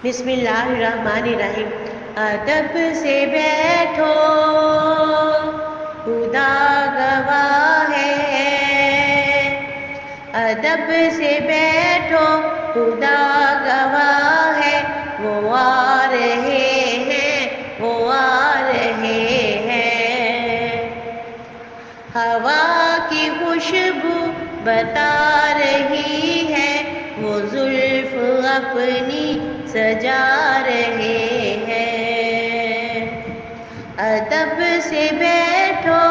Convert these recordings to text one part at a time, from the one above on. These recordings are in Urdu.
بسم اللہ الرحمن الرحیم۔ ادب سے بیٹھو خدا گواہ ہے، ادب سے بیٹھو خدا گواہ ہے، وہ آ رہے ہیں، وہ آ رہے ہیں۔ ہوا کی خوشبو بتا رہی ہے، وہ زلف اپنی سجا رہے ہیں۔ ادب سے بیٹھو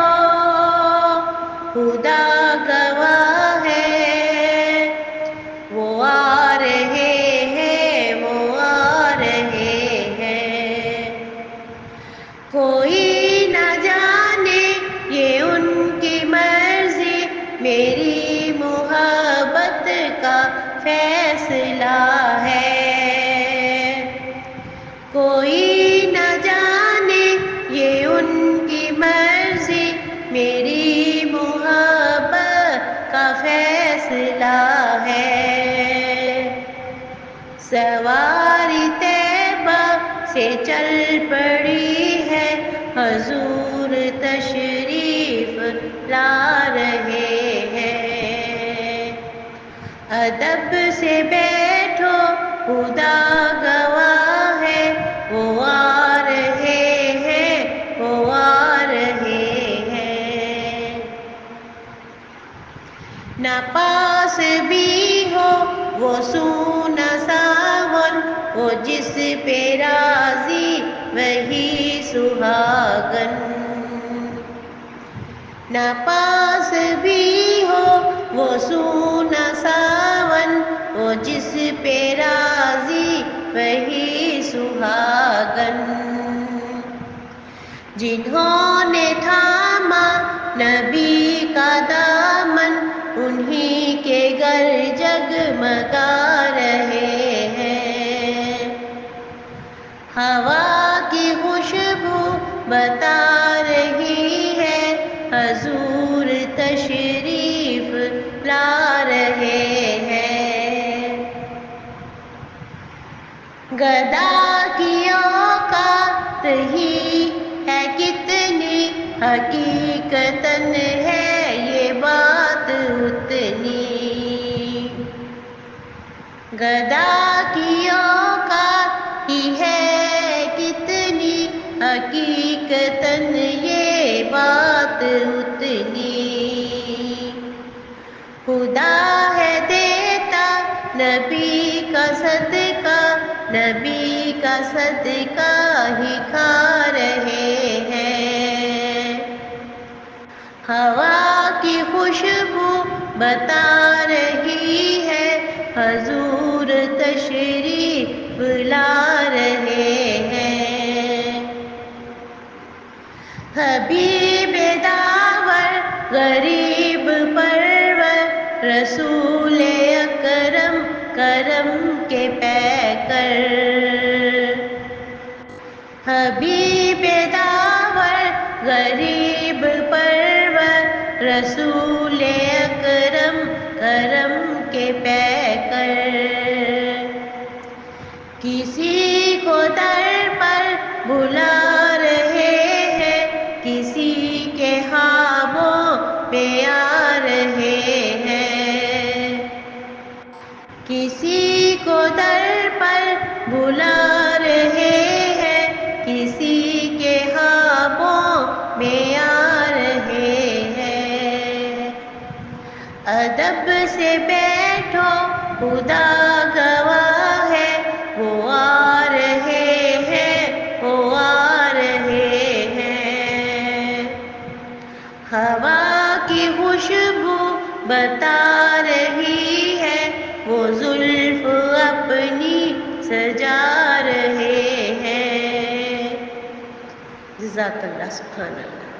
خدا گواہ ہے، وہ آ رہے ہیں، وہ آ رہے ہیں۔ کوئی نہ جانے یہ ان کی مرضی، میری محبت کا فیصلہ ہے۔ کوئی نہ جانے یہ ان کی مرضی، میری محبت کا فیصلہ ہے۔ سواری طیبہ سے چل پڑی ہے، حضور تشریف لا رہے ہیں۔ ادب سے بیٹھو خدا گواہ ہے، وہ آ رہے ہیں، وہ آ رہے ہیں۔ نہ پاس بھی ہو وہ سونا ساون، وہ جس پہ راضی وہی سہاگن۔ نہ پاس بھی ہو وہ سونا ساون، وہ جس پہ راضی وہی سہاگن۔ جنہوں نے تھاما نبی کا دامن، انہی کے گھر جگمگا رہے ہیں۔ ہوا کی خوشبو بتا رہی ہے، حضور تشریف لا رہے ہیں۔ گدا کی اوقات ہی ہے کتنی، حقیقتاً ہے یہ بات اتنی۔ گدا کی اوقات ہی ہے کتنی، حقیقتاً یہ بات اتنی۔ خدا ہے دیتا نبی کا صدقہ، نبی کا صدقہ ہی کھا رہے ہیں۔ ہوا کی خوشبو بتا رہی ہے، حضور تشریف لا رہے ہیں۔ حبیب داور غریب پرور، رسول اکرم کرم کے پیکر۔ حبیب داور غریب پرور، رسول اکرم کرم کے پیکر۔ کسی کو در پر بلا رہے ہیں، کسی کے خوابوں میں آ رہے ہیں۔ کسی کو در پر بلا رہے ہیں، کسی کے خوابوں میں آ رہے ہیں۔ ادب سے بیٹھو خدا گواہ ہے، وہ آ رہے ہیں، وہ آ رہے ہیں۔ ہوا کی خوشبو بتا رہی ہے، وہ زلف اپنی سجا رہے ہیں۔ جزاک اللہ، سبحان اللہ۔